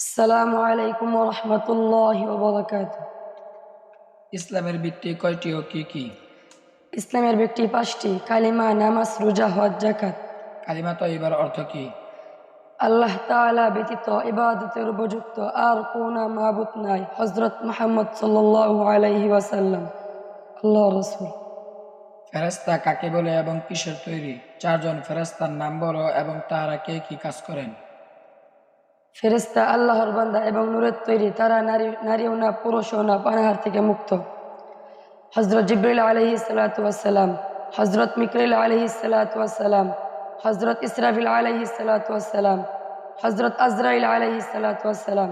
আসসালামু আলাইকুম ওয়া রাহমাতুল্লাহি ওয়া বারাকাতুহু। ইসলামের ভিত্তি কয়টি ও কি কি? ইসলামের ব্যক্তি পাঁচটি: কালিমা, নামাজ, রোজা, হজ, যাকাত। কালিমা তয়্যিবার অর্থ কি? আল্লাহ তাআলা ব্যতীত ইবাদতের উপযুক্ত আর কোনো মাবুদ নাই। হযরত মুহাম্মদ সাল্লাল্লাহু আলাইহি ওয়াসাল্লাম আল্লাহর রাসূল। ফেরেশতা কাকে বলে এবং কিসের তৈরি? চারজন ফেরেশতার নাম বলো এবং তাহারা কে কি কাজ করেন? ফেরেশতা আল্লাহর বান্দা এবং নূরের তৈরি। তারা নারীও না, পুরুষও না, পানাহার থেকে মুক্ত। হযরত জিবরিল আলাইহিস সালাতু ওয়াস সালাম, হযরত মিকাইল আলাইহিস সালাতু ওয়াস সালাম, হযরত ইসরাফিল আলাইহিস সালাতু ওয়াস সালাম, হযরত আজরাইল আলাইহিস সালাতু ওয়াস সালাম,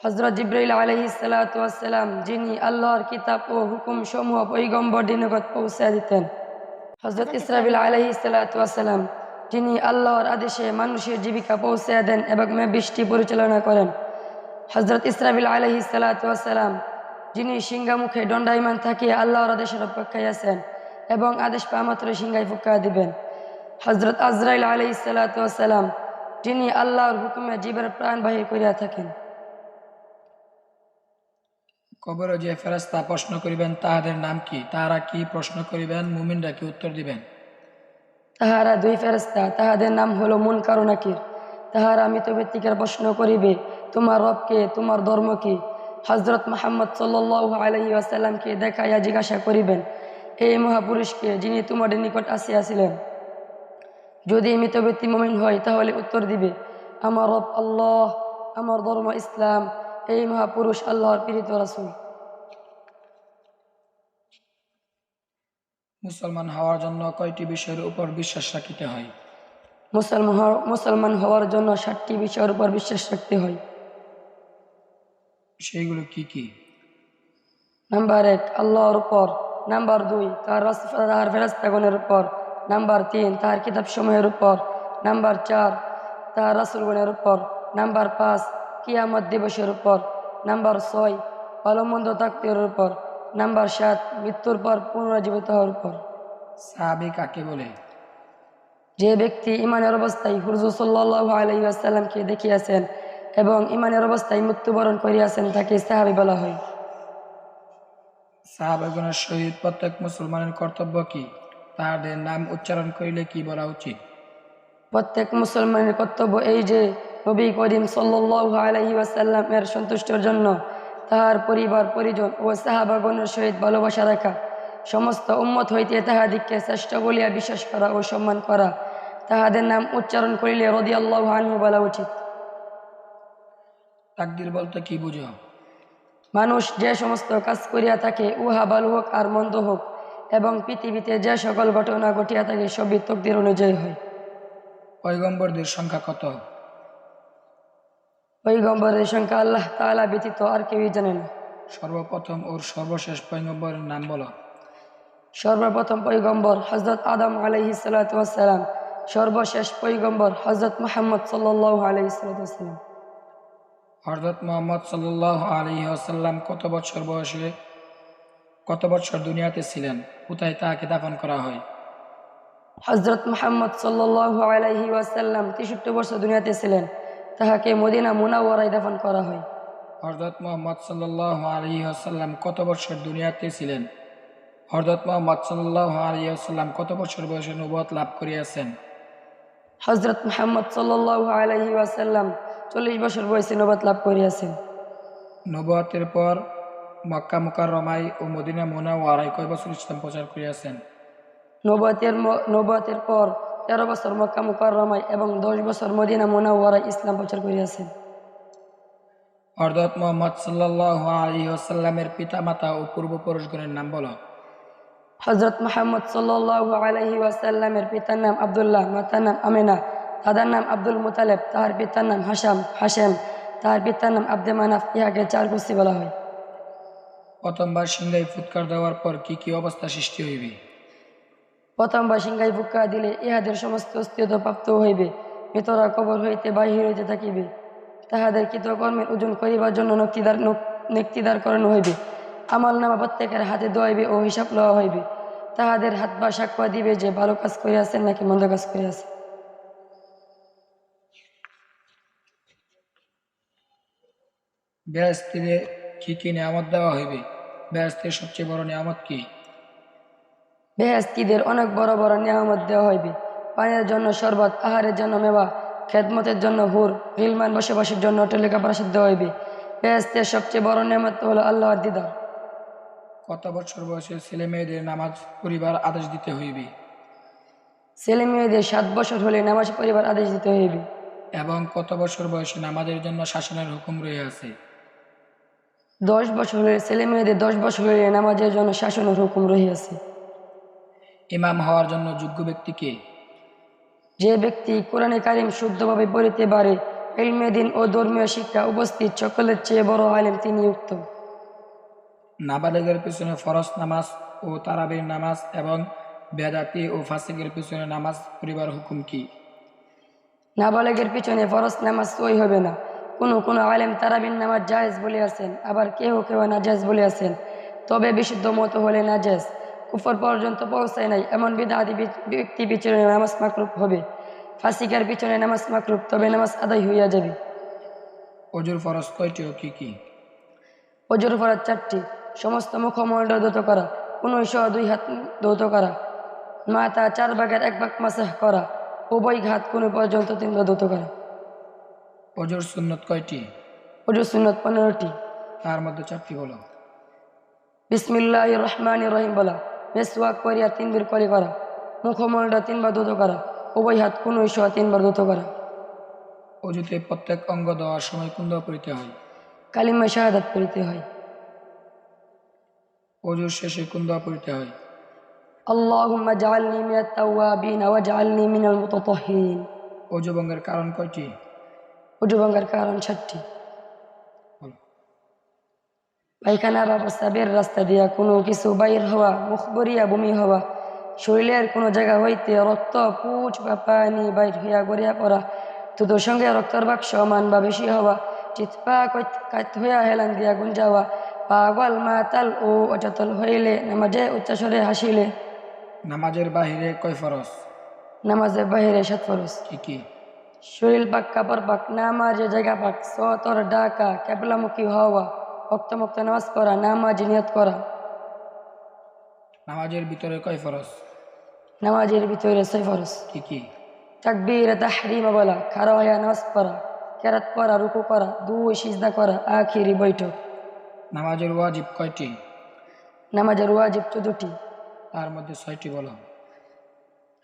হযরত জিবরাইল আলাইহিস সালাতু ওয়াস সালাম, যিনি আল্লাহর কিতাব ও হুকুম সমূহ পয়গম্বরদের নিকট পৌঁছে দিতেন। হযরত ইসরাফিল আলাইহিস সালাতু ওয়াস সালাম, যিনি আল্লাহর আদেশে মানুষের জীবিকা পৌঁছে দেন এবং বৃষ্টি পরিচালনা করেন। হযরত ইসরাফিল আলাইহিস সালাতু ওয়াস সালাম, যিনি সিংহামুখে দণ্ডায়মান থাকিয়া আল্লাহর আদেশের অপেক্ষায় আছেন এবং আদেশ পাওয়া মাত্র সিংহায় ফুঁকা দিবেন। হযরত আজরাইল আলাইহিস সালাতু ওয়াস সালাম, যিনি আল্লাহর হুকুমে জীবের প্রাণ বাহির করিয়া থাকেন। কবরে যে ফেরেশতা প্রশ্ন করিবেন তাহাদের নাম কি? তাহারা কি প্রশ্ন করিবেন? মুমিনরা কি উত্তর দিবেন? তাহারা দুই ফেরেশতা, তাহাদের নাম হলো মুনকার ও নাকির। তাহারা মৃত ব্যক্তিকে প্রশ্ন করিবে, তোমার রব কে, তোমার ধর্ম কি? হযরত মুহাম্মদ সাল্লাল্লাহু আলাইহি ওয়াসাল্লামকে দেখাইয়া জিজ্ঞাসা করিবেন, এই মহাপুরুষকে, যিনি তোমাদের নিকট আসিয়াছিলেন। যদি মৃত ব্যক্তি মুমিন হয় তাহলে উত্তর দিবে, আমার রব আল্লাহ, আমার ধর্ম ইসলাম, এই মহাপুরুষ আল্লাহর প্রেরিত রাসূল। মুসলমান হওয়ার জন্য কয়টি বিষয়ের উপর বিশ্বাস রাখিতে হয়? মুসলমান হওয়ার জন্য 7টি বিষয়ের উপর বিশ্বাস রাখতে হয়। সেইগুলো কি কি? নাম্বার 1, আল্লাহর উপর। নাম্বার 2, তাহার ফেরেশতাগণের উপর। নাম্বার 3, তাহার কিতাব সমূহের উপর। নাম্বার 4, তাহার রাসূলগণের উপর। নাম্বার 5, কিয়ামত দিবসের উপর। নাম্বার 6, ভালো মন্দ তাকদীরের উপর। নাম্বার 7, মৃত্যুর পর পুনরুজ্জীবিত হওয়ার উপর। সাহাবী কাকে বলে? যে ব্যক্তি ইমানের অবস্থায় হুজুর সাল্লাল্লাহু আলাইহি ওয়াসাল্লামকে দেখিয়াছেন এবং ইমানের অবস্থায় মৃত্যুবরণ করিয়াছেন তাকে সাহাবী বলা হয়। সাহাবাগণের সহিত প্রত্যেক মুসলমানের কর্তব্য কি? তাহাদের নাম উচ্চারণ করিলে কি বলা উচিত? প্রত্যেক মুসলমানের কর্তব্য এই যে, নবী করিম সাল্লাল্লাহু আলাইহি ওয়াসাল্লাম এর সন্তুষ্টির জন্য তাহার পরিবার পরিজন ও সাহাবাগণের সহিত ভালোবাসা রাখা, সমস্ত উম্মত হইতে তাহাদিগকে শ্রেষ্ঠ বলিয়া বিশ্বাস করা ও সম্মান করা। তাহাদের নাম উচ্চারণ করিলে রাদিয়াল্লাহু আনহু বলা উচিত। তাকদীর বলতে কি বুঝো? মানুষ যে সমস্ত কাজ করিয়া থাকে, উহা ভালো হোক আর মন্দ হোক, এবং পৃথিবীতে যে সকল ঘটনা ঘটিয়া থাকে সবই তকদির অনুযায়ী হয়। পয়গম্বরদের সংখ্যা কত? পয়গম্বরের সংখ্যা আল্লাহ তাআলা ব্যতীত আর কেউই জানে না। সর্বপ্রথম ও সর্বশেষ পয়গম্বরের নাম বলো। সর্বপ্রথম পয়গম্বর হযরত আদম আলাইহিস সালাতু ওয়াস সালাম। সর্বশেষ পয়গম্বর হযরত মুহাম্মদ সাল্লাল্লাহু আলাইহি সাল্লাতু ওয়াস সালাম। হযরত মুহাম্মদ সাল্লাল্লাহু আলাইহি ওয়াসাল্লাম কত বছর দুনিয়াতে ছিলেন? কোথায় তাহাকে দাফন করা হয়? হযরত মুহাম্মদ সাল্লাল্লাহু আলাইহি ওয়াসাল্লাম 63 বছর দুনিয়াতে ছিলেন। তাহাকে মদিনা মুনাওয়ারায় দাফন করা হয়। হযরত মুহাম্মদ সাল্লাল্লাহু আলাইহি ওয়াসাল্লাম কত বছর দুনিয়াতে ছিলেন? হযরত মুহাম্মদ সাল্লাল্লাহু আলাইহি ওয়াসাল্লাম কত বছর বয়সে নবুয়ত লাভ করিয়াছেন? হযরত মুহাম্মদ সাল্লাল্লাহু আলাইহি ওয়াসাল্লাম 40 বছর বয়সে নবুয়ত লাভ করিয়াছেন। নবুয়তের পর মক্কা মুকাররমায় ও মদিনা মুনাওয়ারায় কয় বছর ইসলাম প্রচার করিয়াছেন? নবুয়তের পর 13 বছর মক্কা মুকাররমায় এবং 10 বছর মদিনা মুনাওয়ারায় ইসলাম প্রচার করিয়াছেন। হযরত মুহাম্মদ সাল্লাল্লাহু আলাইহি ওয়াসাল্লামের পিতামাতা ও পূর্বপুরুষগণের নাম বলো। হযরত মুহাম্মদ সাল্লাল্লাহু আলাইহি ওয়াসাল্লামের পিতার নাম আব্দুল্লাহ, মাতার নাম আমিনা, দাদার নাম আব্দুল মুতালেব, তাহার পিতার নাম হাশেম, তাহার পিতার নাম আব্দে মানাফ। ইহাকে 4 গোষ্ঠী বলা হয়। প্রথমবার সিংহায় ফুৎকার দেওয়ার পর কি কি অবস্থা সৃষ্টি হইবে? প্রথমবার সিংহায় ফুৎকা দিলে ইহাদের সমস্ত অস্তিত্ব প্রাপ্ত হইবে। মৃতরা কবর হইতে বাহির হইতে থাকিবে। তাহাদের কৃতকর্মের ওজন করিবার জন্য নেক্তিদার করানো হইবে। আমল নামা প্রত্যেকের হাতে দোয়াইবে ও হিসাব লওয়া হইবে। তাহাদের হাত বা সাক্ষ্য দিবে যে ভালো কাজ করিয়াছেন নাকি মন্দ কাজ করিয়াছেন। বেহেশতীরে কি কি নিয়ামত দেওয়া হইবে? বেহেশতের সবচেয়ে বড় নিয়ামত কি? বেহেশতীদের অনেক বড় বড় নিয়ামত দেওয়া হইবে। পানির জন্য শরবত, আহারের জন্য মেওয়া, খেদমতের জন্য হুর, গিলমান বসবাসের জন্য অট্টালিকা প্রাসাদ দেওয়া হইবে। বেহেশতের সবচেয়ে বড় নিয়ামত হলো আল্লাহর দিদার। কত বছর বয়সে ছেলে মেয়েদের নামাজ পড়িবার আদেশ দিতে হইবে? ছেলে মেয়েদের 7 বছর হলে নামাজ পড়িবার আদেশ দিতে হইবে। এবং কত বছর বয়সে নামাজের জন্য শাসনের হুকুম রহিয়াছে? 10 বছর হলে ছেলে মেয়েদের 10 বছর হলে নামাজের জন্য শাসনের হুকুম রহিয়াছে। ইমাম হওয়ার জন্য যোগ্য ব্যক্তি কে? যে ব্যক্তি কোরআনে কারিম শুদ্ধভাবে পড়িতে পারে, ইলমে দ্বীন ও ধর্মীয় শিক্ষা উপস্থিত সকলের চেয়ে বড় আলেম তিনি উক্ত। নাবালেগের পিছনে ফরজ নামাজ ও তারাবির নামাজ এবং বেদাতি ও ফাসিকের পিছনে নামাজ পড়িবার হুকুম কি? নাবালেগের পিছনে ফরজ নামাজ সই হবে না। কোনো আলেম তারাবির নামাজ জায়েজ বলিয়াছেন, আবার কেউ কেউ নাজায়েজ বলিয়াছেন। তবে বিশুদ্ধ মত হলে নাজায়েজ, কুফর পর্যন্ত পৌঁছায় নাই এমন বিদআতি ব্যক্তি পিছনে নামাজ মাকরুহ হবে। ফাসিকের পিছনে নামাজ মাকরুহ, তবে নামাজ আদায় হইয়া যাবে। অজুর ফরজ কয়টি ও কি কি? অজুর ফরজ 4টি। সমস্ত মুখমণ্ডল ধৌত করা, 2 হাত ধৌত করা, মাথা 4 ভাগের 1 ভাগ মাসাহ করা, উভয় ঘাত কোন পর্যন্ত 3 বার ধৌত করা। অজুর সুন্নত কয়টি? অজুর সুন্নত 15টি। তার মধ্যে 4টি বলো। বিসমিল্লাহির রহমানির রহিম বলা, মেসওয়াক করিয়া 3 বার করে করা, মুখমণ্ডল 3 বার ধৌত করা, উভয় হাত 3 বার ধৌত করা। অজুতে প্রত্যেক অঙ্গ দেওয়ার সময় কোন দোয়া পড়িতে হয়? কালিমা শাহাদাত পড়িতে হয়। অজুর শেষে কোন দোয়া পড়িতে হয়? আল্লাহুম্মা জাআলনি মিনাত তাওয়াবিন ওয়া জাআলনি মিনাল মুতাতাহহিরিন। অজু ভঙ্গের কারণ কয়টি? অজু ভাঙার কারণ 7টি। বলো। পায়খানা বা প্রস্রাবের রাস্তা দিয়া কোনো কিছু বাইর হওয়া, মুখ বরিয়া বমি হওয়া, শরীরের কোনো জায়গা হইতে রক্ত, পুঁজ বা পানি বাইর হইয়া গড়িয়া পড়া, দুধের সঙ্গে রক্তর বাক্স সমান বা বেশি হওয়া, চিৎপা কাত হইয়া হেলান দিয়া গুঞ্জাওয়া, পাগল মাতাল ও অচতল হইলে, নামাজে উচ্চস্বরে হাসিলে। নামাজের বাহিরে কয় ফরজ? নামাজের বাহিরে 7 ফরজ। কি কি? শরীর পাক, কাপড় পাক, নামাজের জায়গা পাক, সতর ডাকা, কেবলামুখী হওয়া, ভক্তমুক্ত নামাজ পড়া, নামাজ নিয়ত করা। নামাজের ভিতরে কয় ফরজ? নামাজের ভিতরে 6 ফরজ। কি কি? তাকবীর তাহরিমা বলা, খাড়া হইয়া নামাজ পড়া, কেরাত পড়া, রুকু করা, 2 সিজদা করা, আখিরি বৈঠক। নামাজের ওয়াজিব কয়টি? নামাজের ওয়াজিব 14টি। তার মধ্যে 6টি বলো।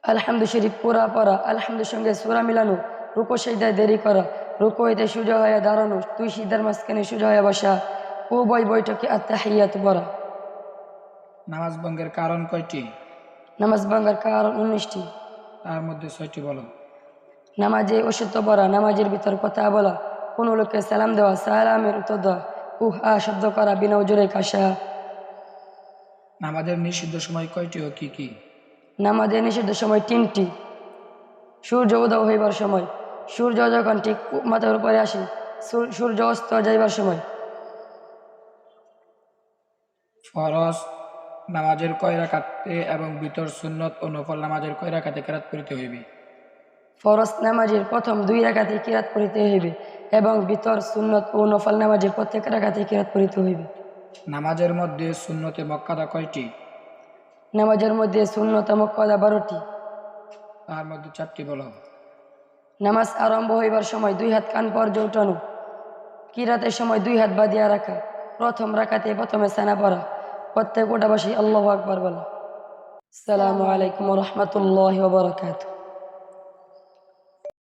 আলহামদু শরীফ পুরা পড়া, আলহামদুর সঙ্গে সূরা মিলানো, রুকু সিজদায় দেরি করা, রুকু হইতে সোজা হইয়া দাঁড়ানো, 2 সিজদার মাঝখানে সোজা হইয়া বসা, উভয় বৈঠকে আত্তাহিয়াত পড়া। নামাজ ভঙ্গের কারণ কয়টি? নামাজ ভাঙার কারণ 19টি। তার মধ্যে 6টি বলো। নামাজে অসত্য পড়া, নামাজের ভিতর কথা বলা, কোনো লোককে সালাম দেওয়া, সালামের উত্তর দেওয়া, শব্দ করা, বিনা উজরে কাশা। নামাজের নিষিদ্ধ সময় কয়টি ও কি কি? নামাজের নিষিদ্ধ সময় 3টি। সূর্য উদয় হইবার সময়, সূর্য যখন ঠিক মাথার উপরে আসে, সূর্য অস্ত যাইবার সময়। ফরজ নামাজের কয় রাকাতে এবং ভিতর সুন্নত ও নফল নামাজের কয় রাকাতে কেরাত পড়িতে হইবে? ফরজ নামাজের প্রথম 2 রাকাতে কিরাত পড়িতে হইবে এবং ভিতর সুন্নত ও নফল নামাজের প্রত্যেক রাকাতে কিরাত পড়িতে হইবে। নামাজের মধ্যে সুন্নতে মক্কাদা কয়টি? নামাজের মধ্যে সুন্নত মুক্কাদা 12টি। তার মধ্যে 4টি বলো। নামাজ আরম্ভ হইবার সময় 2 হাত কান পর্যন্ত উঠানো, কিরাতের সময় 2 হাত বাঁধিয়া রাখা, প্রথম রাকাতে প্রথমে সানা পড়া, প্রত্যেক ওটাবাসী আল্লাহু আকবার বলা। আসসালামু আলাইকুম ওয়া রাহমাতুল্লাহি ওয়া বারাকাতুহু।